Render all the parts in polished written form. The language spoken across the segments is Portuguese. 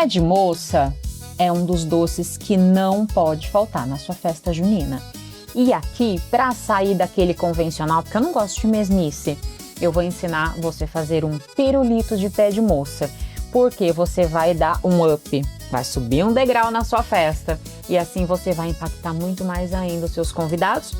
Pé de moça é um dos doces que não pode faltar na sua festa junina. E aqui, para sair daquele convencional, porque eu não gosto de mesmice, eu vou ensinar você a fazer um pirulito de pé de moça, porque você vai dar um up, vai subir um degrau na sua festa e assim você vai impactar muito mais ainda os seus convidados.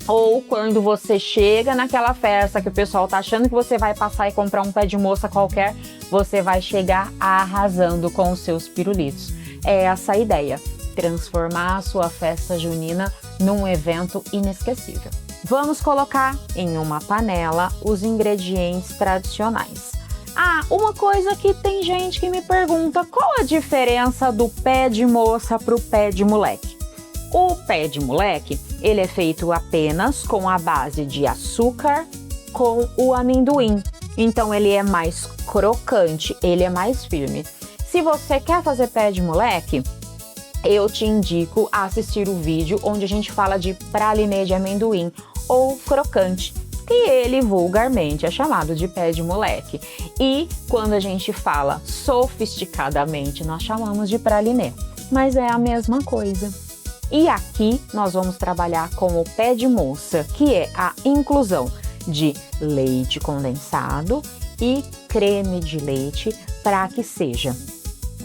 Ou quando você chega naquela festa que o pessoal tá achando que você vai passar e comprar um pé de moça qualquer, você vai chegar arrasando com os seus pirulitos. É essa a ideia, transformar a sua festa junina num evento inesquecível. Vamos colocar em uma panela os ingredientes tradicionais. Uma coisa que tem gente que me pergunta, qual a diferença do pé de moça para o pé de moleque? O pé de moleque, ele é feito apenas com a base de açúcar com o amendoim. Então ele é mais crocante, ele é mais firme. Se você quer fazer pé de moleque, eu te indico a assistir o vídeo onde a gente fala de pralinê de amendoim ou crocante, que ele vulgarmente é chamado de pé de moleque. E quando a gente fala sofisticadamente, nós chamamos de pralinê, mas é a mesma coisa. E aqui nós vamos trabalhar com o pé de moça, que é a inclusão de leite condensado e creme de leite para que seja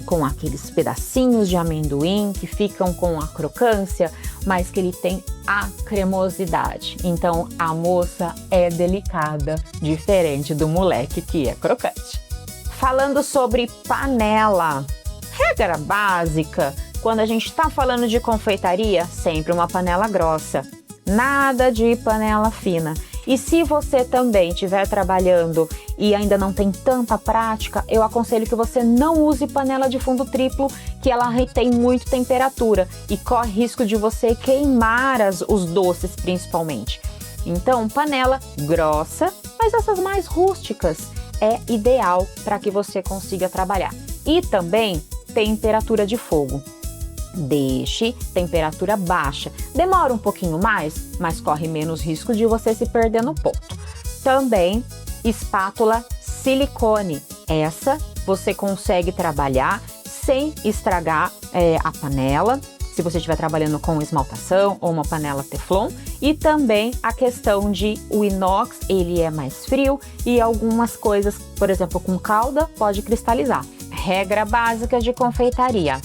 com aqueles pedacinhos de amendoim que ficam com a crocância, mas que ele tem a cremosidade. Então a moça é delicada, diferente do moleque que é crocante. Falando sobre panela, regra básica, quando a gente está falando de confeitaria, sempre uma panela grossa, nada de panela fina. E se você também estiver trabalhando e ainda não tem tanta prática, eu aconselho que você não use panela de fundo triplo, que ela retém muito temperatura e corre risco de você queimar os doces principalmente. Então, panela grossa, mas essas mais rústicas é ideal para que você consiga trabalhar. E também temperatura de fogo. Deixe temperatura baixa. Demora um pouquinho mais, mas corre menos risco de você se perder no ponto. Também espátula silicone. Essa você consegue trabalhar sem estragar a panela, se você estiver trabalhando com esmaltação ou uma panela teflon. E também a questão de o inox, ele é mais frio e algumas coisas, por exemplo, com calda, pode cristalizar. Regra básica de confeitaria: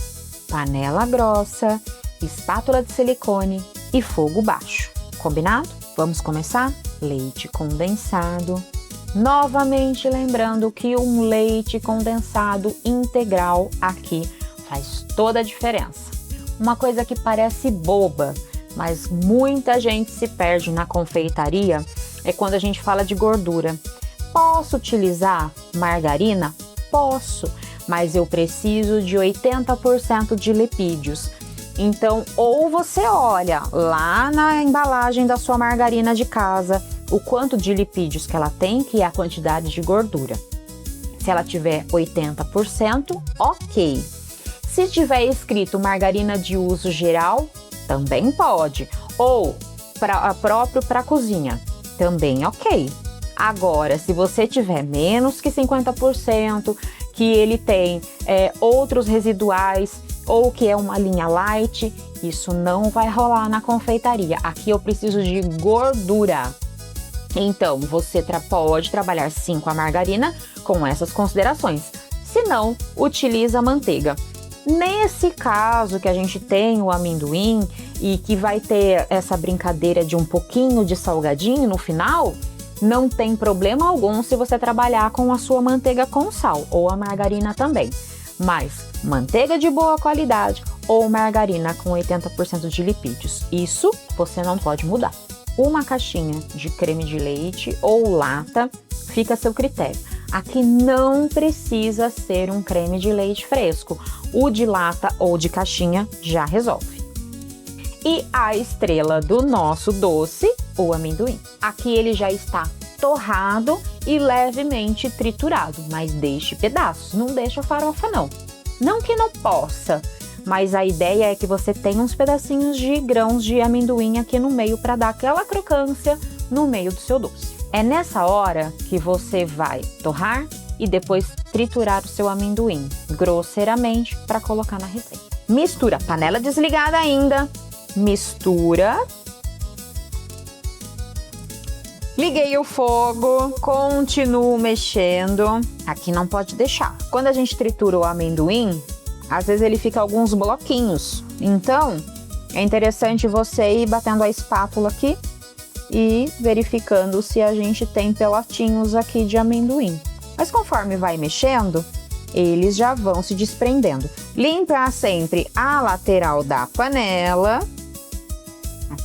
panela grossa, espátula de silicone e fogo baixo. Combinado? Vamos começar? Leite condensado. Novamente lembrando que um leite condensado integral aqui faz toda a diferença. Uma coisa que parece boba, mas muita gente se perde na confeitaria é quando a gente fala de gordura. Posso utilizar margarina? Posso, mas eu preciso de 80% de lipídios. Então, ou você olha lá na embalagem da sua margarina de casa o quanto de lipídios que ela tem, que é a quantidade de gordura. Se ela tiver 80%, ok. Se tiver escrito margarina de uso geral, também pode. Ou próprio para cozinha, também ok. Agora, se você tiver menos que 50%, que ele tem outros residuais ou que é uma linha light, isso não vai rolar na confeitaria. Aqui eu preciso de gordura. Então, você pode trabalhar sim com a margarina com essas considerações. Se não, utiliza a manteiga. Nesse caso que a gente tem o amendoim e que vai ter essa brincadeira de um pouquinho de salgadinho no final, não tem problema algum se você trabalhar com a sua manteiga com sal ou a margarina também. Mas manteiga de boa qualidade ou margarina com 80% de lipídios, isso você não pode mudar. Uma caixinha de creme de leite ou lata, fica a seu critério. Aqui não precisa ser um creme de leite fresco, o de lata ou de caixinha já resolve. E a estrela do nosso doce, o amendoim. Aqui ele já está torrado e levemente triturado, mas deixe pedaços, não deixa farofa não. Não que não possa, mas a ideia é que você tenha uns pedacinhos de grãos de amendoim aqui no meio para dar aquela crocância no meio do seu doce. É nessa hora que você vai torrar e depois triturar o seu amendoim grosseiramente para colocar na receita. Mistura, panela desligada ainda, mistura. Liguei o fogo, continuo mexendo. Aqui não pode deixar. Quando a gente tritura o amendoim, às vezes ele fica alguns bloquinhos. Então, é interessante você ir batendo a espátula aqui e verificando se a gente tem pelotinhos aqui de amendoim. Mas conforme vai mexendo, eles já vão se desprendendo. Limpa sempre a lateral da panela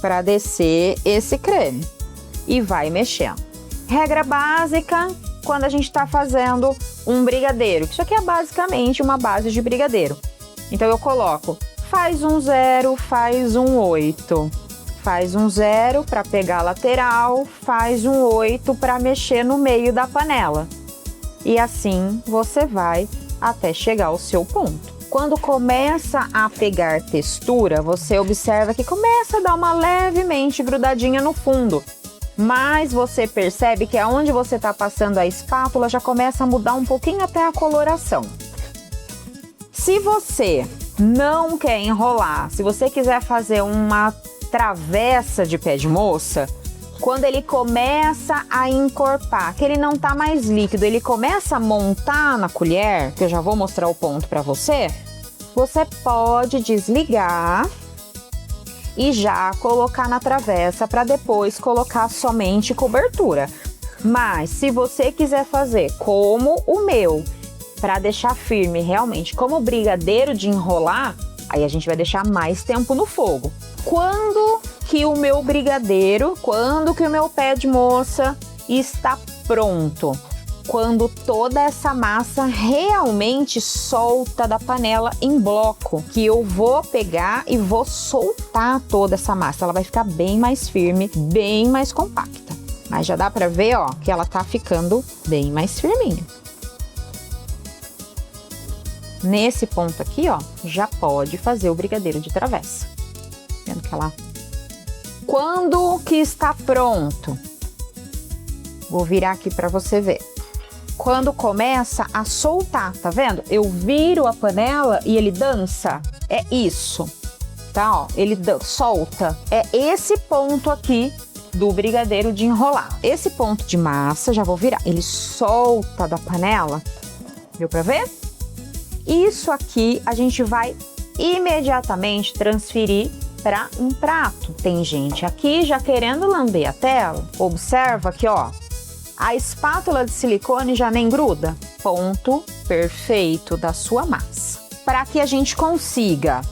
para descer esse creme e vai mexendo. Regra básica quando a gente está fazendo um brigadeiro. Isso aqui é basicamente uma base de brigadeiro. Então eu coloco, faz um 0, faz um 8. Faz um 0 para pegar a lateral, faz um 8 para mexer no meio da panela. E assim você vai até chegar ao seu ponto. Quando começa a pegar textura, você observa que começa a dar uma levemente grudadinha no fundo. Mas você percebe que aonde você está passando a espátula já começa a mudar um pouquinho até a coloração. Se você não quer enrolar, se você quiser fazer uma travessa de pé de moça, quando ele começa a encorpar, que ele não tá mais líquido, ele começa a montar na colher, que eu já vou mostrar o ponto para você, você pode desligar e já colocar na travessa para depois colocar somente cobertura. Mas se você quiser fazer como o meu, para deixar firme realmente como brigadeiro de enrolar, aí a gente vai deixar mais tempo no fogo. Quando que o meu brigadeiro, quando que o meu pé de moça está pronto? Quando toda essa massa realmente solta da panela em bloco, que eu vou pegar e vou soltar toda essa massa. Ela vai ficar bem mais firme, bem mais compacta. Mas já dá pra ver, ó, que ela tá ficando bem mais firminha. Nesse ponto aqui, ó, já pode fazer o brigadeiro de travessa. Vendo que ela... Quando que está pronto? Vou virar aqui pra você ver. Quando começa a soltar, tá vendo? Eu viro a panela e ele dança. É isso, tá? Ó, ele solta. É esse ponto aqui do brigadeiro de enrolar. Esse ponto de massa, já vou virar. Ele solta da panela. Deu pra ver? Isso aqui a gente vai imediatamente transferir para um prato. Tem gente aqui já querendo lamber a tela. Observa aqui, ó. A espátula de silicone já nem gruda. Ponto perfeito da sua massa. Para que a gente consiga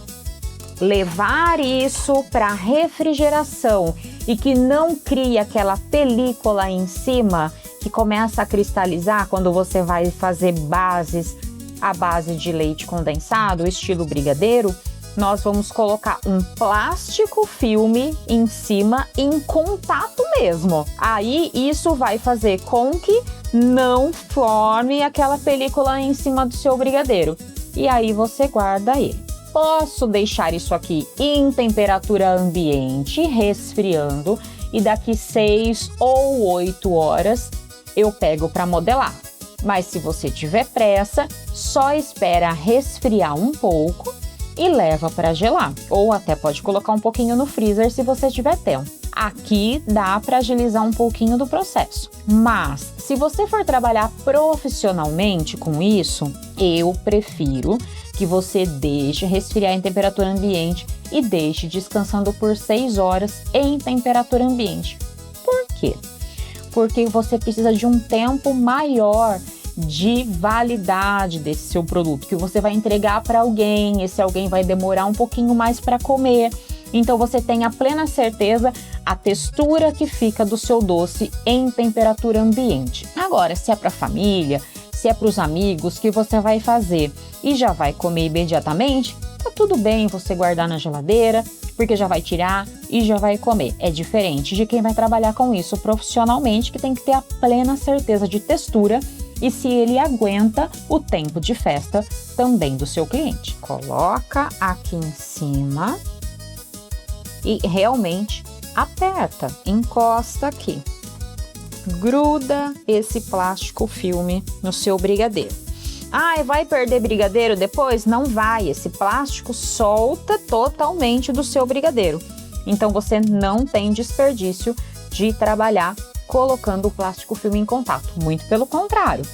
levar isso para refrigeração e que não crie aquela película em cima que começa a cristalizar quando você vai fazer bases à base de leite condensado, estilo brigadeiro, nós vamos colocar um plástico filme em cima em contato mesmo. Aí isso vai fazer com que não forme aquela película em cima do seu brigadeiro. E aí você guarda ele. Posso deixar isso aqui em temperatura ambiente, resfriando, e daqui 6 ou 8 horas eu pego para modelar. Mas se você tiver pressa, só espera resfriar um pouco e leva para gelar. Ou até pode colocar um pouquinho no freezer se você tiver tempo. Aqui dá para agilizar um pouquinho do processo. Mas se você for trabalhar profissionalmente com isso, eu prefiro que você deixe resfriar em temperatura ambiente e deixe descansando por 6 horas em temperatura ambiente. Por quê? Porque você precisa de um tempo maior de validade desse seu produto, que você vai entregar para alguém, esse alguém vai demorar um pouquinho mais para comer. Então você tem a plena certeza a textura que fica do seu doce em temperatura ambiente. Agora, se é para a família, se é para os amigos que você vai fazer e já vai comer imediatamente, tá tudo bem você guardar na geladeira, porque já vai tirar e já vai comer. É diferente de quem vai trabalhar com isso profissionalmente, que tem que ter a plena certeza de textura e se ele aguenta o tempo de festa também do seu cliente. Coloca aqui em cima e realmente aperta, encosta aqui. gruda esse plástico filme no seu brigadeiro. Ah, vai perder brigadeiro depois? Não vai, esse plástico solta totalmente do seu brigadeiro. Então você não tem desperdício de trabalhar colocando o plástico filme em contato. Muito pelo contrário.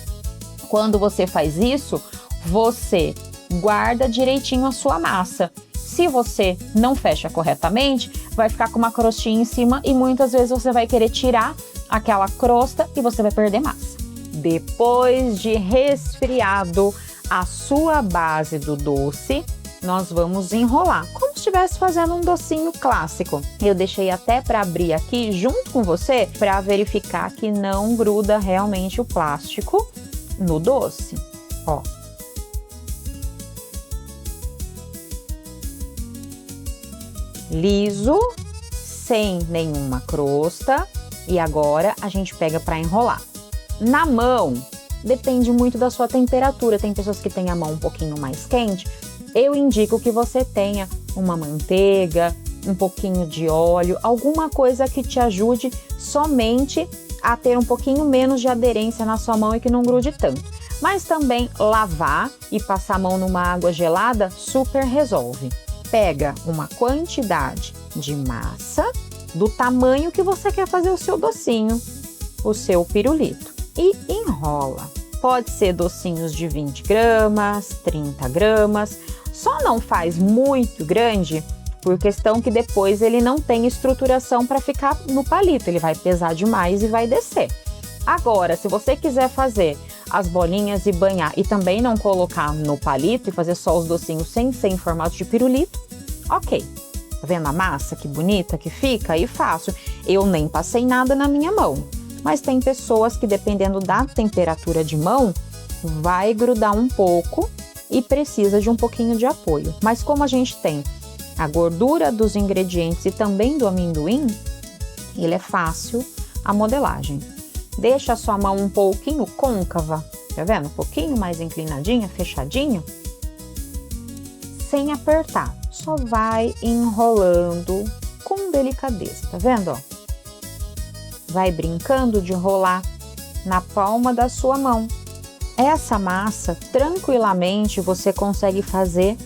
Quando você faz isso, você guarda direitinho a sua massa. Se você não fecha corretamente, vai ficar com uma crostinha em cima e muitas vezes você vai querer tirar aquela crosta e você vai perder massa. Depois de resfriado a sua base do doce, nós vamos enrolar, como se estivesse fazendo um docinho clássico. Eu deixei até para abrir aqui junto com você para verificar que não gruda realmente o plástico no doce. Ó. Liso, sem nenhuma crosta, e agora a gente pega para enrolar. Na mão, depende muito da sua temperatura, tem pessoas que têm a mão um pouquinho mais quente, eu indico que você tenha uma manteiga, um pouquinho de óleo, alguma coisa que te ajude somente a ter um pouquinho menos de aderência na sua mão e que não grude tanto. Mas também lavar e passar a mão numa água gelada super resolve. Pega uma quantidade de massa do tamanho que você quer fazer o seu docinho, o seu pirulito, e enrola. Pode ser docinhos de 20 gramas, 30 gramas, só não faz muito grande por questão que depois ele não tem estruturação para ficar no palito, ele vai pesar demais e vai descer. Agora, se você quiser fazer as bolinhas e banhar e também não colocar no palito e fazer só os docinhos sem ser em formato de pirulito, ok. Tá vendo a massa que bonita que fica? E fácil. Eu nem passei nada na minha mão. Mas tem pessoas que, dependendo da temperatura de mão, vai grudar um pouco e precisa de um pouquinho de apoio. Mas como a gente tem a gordura dos ingredientes e também do amendoim, ele é fácil a modelagem. Deixa a sua mão um pouquinho côncava, tá vendo? Um pouquinho mais inclinadinha, fechadinho, sem apertar. Só vai enrolando com delicadeza, tá vendo? Ó? Vai brincando de enrolar na palma da sua mão. Essa massa, tranquilamente, você consegue fazer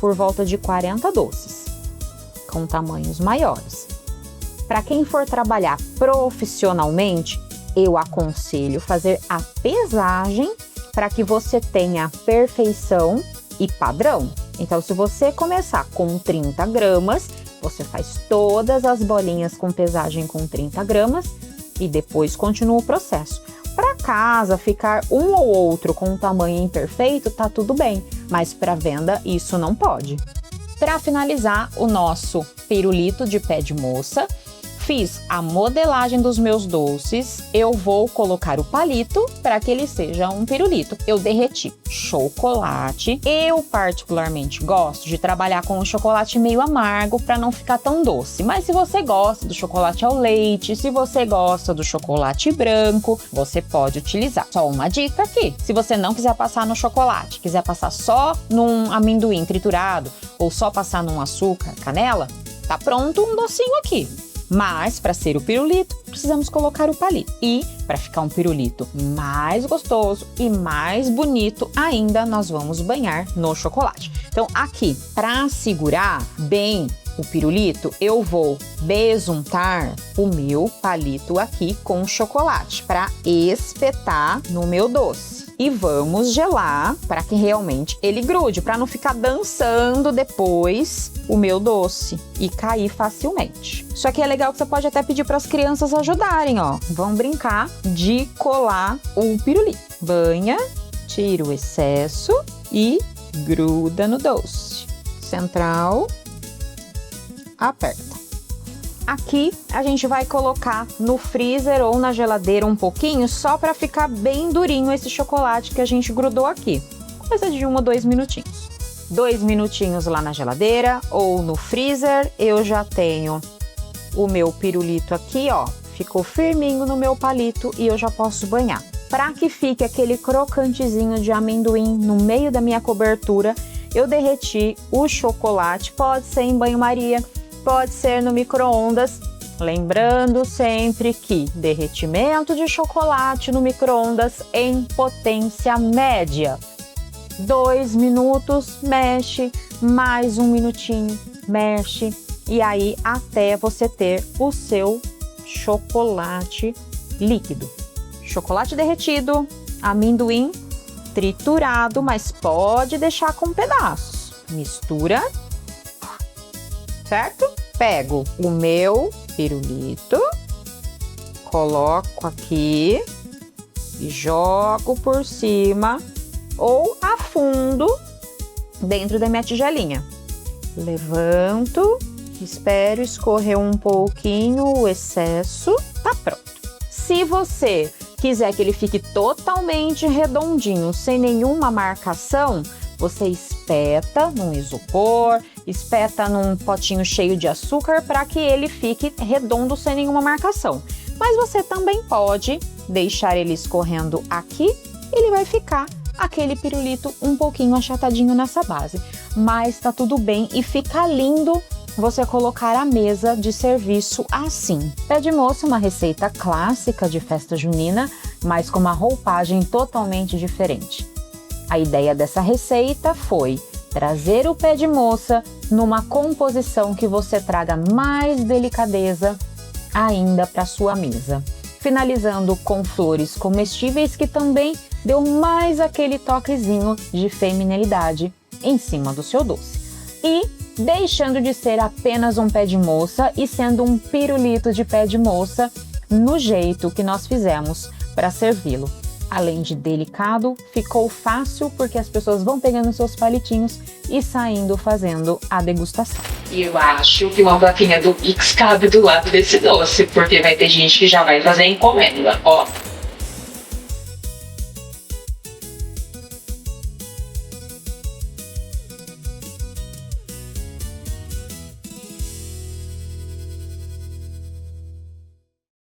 por volta de 40 doces, com tamanhos maiores. Para quem for trabalhar profissionalmente, eu aconselho fazer a pesagem para que você tenha perfeição e padrão. Então, se você começar com 30 gramas, você faz todas as bolinhas com pesagem com 30 gramas e depois continua o processo. Para casa ficar um ou outro com um tamanho imperfeito, tá tudo bem, mas para venda isso não pode. Para finalizar o nosso pirulito de pé de moça, fiz a modelagem dos meus doces, eu vou colocar o palito para que ele seja um pirulito. Eu derreti chocolate, eu particularmente gosto de trabalhar com o chocolate meio amargo para não ficar tão doce, mas se você gosta do chocolate ao leite, se você gosta do chocolate branco, você pode utilizar. Só uma dica aqui, se você não quiser passar no chocolate, quiser passar só num amendoim triturado ou só passar num açúcar, canela, tá pronto um docinho aqui. Mas, para ser o pirulito, precisamos colocar o palito. E, para ficar um pirulito mais gostoso e mais bonito ainda, nós vamos banhar no chocolate. Então, aqui, para segurar bem o pirulito, eu vou besuntar o meu palito aqui com chocolate para espetar no meu doce. E vamos gelar para que realmente ele grude, para não ficar dançando depois o meu doce e cair facilmente. Isso aqui é legal que você pode até pedir para as crianças ajudarem, ó. Vão brincar de colar o pirulito. Banha, tira o excesso e gruda no doce. Central, aperta. Aqui a gente vai colocar no freezer ou na geladeira um pouquinho, só para ficar bem durinho esse chocolate que a gente grudou aqui. Coisa de 1 ou 2 minutinhos. 2 minutinhos lá na geladeira ou no freezer, eu já tenho o meu pirulito aqui, ó. Ficou firminho no meu palito e eu já posso banhar. Para que fique aquele crocantezinho de amendoim no meio da minha cobertura, eu derreti o chocolate, pode ser em banho-maria, pode ser no micro-ondas, Lembrando sempre que derretimento de chocolate no micro-ondas em potência média. 2 minutos, mexe, mais 1 minutinho, mexe, e aí até você ter o seu chocolate líquido. Chocolate derretido, amendoim triturado, mas pode deixar com pedaços. Mistura, certo? Pego o meu pirulito, coloco aqui e jogo por cima ou afundo dentro da minha tigelinha. Levanto, espero escorrer um pouquinho o excesso, tá pronto. Se você quiser que ele fique totalmente redondinho, sem nenhuma marcação, você espeta num isopor, espeta num potinho cheio de açúcar para que ele fique redondo sem nenhuma marcação. Mas você também pode deixar ele escorrendo aqui, ele vai ficar aquele pirulito um pouquinho achatadinho nessa base. Mas tá tudo bem e fica lindo você colocar à mesa de serviço assim. Pé de moça é uma receita clássica de festa junina, mas com uma roupagem totalmente diferente. A ideia dessa receita foi trazer o pé de moça numa composição que você traga mais delicadeza ainda para sua mesa. Finalizando com flores comestíveis que também deu mais aquele toquezinho de feminilidade em cima do seu doce. E deixando de ser apenas um pé de moça e sendo um pirulito de pé de moça no jeito que nós fizemos para servi-lo. Além de delicado, ficou fácil porque as pessoas vão pegando seus palitinhos e saindo fazendo a degustação. E eu acho que uma plaquinha do Pix cabe do lado desse doce, porque vai ter gente que já vai fazer encomenda, ó.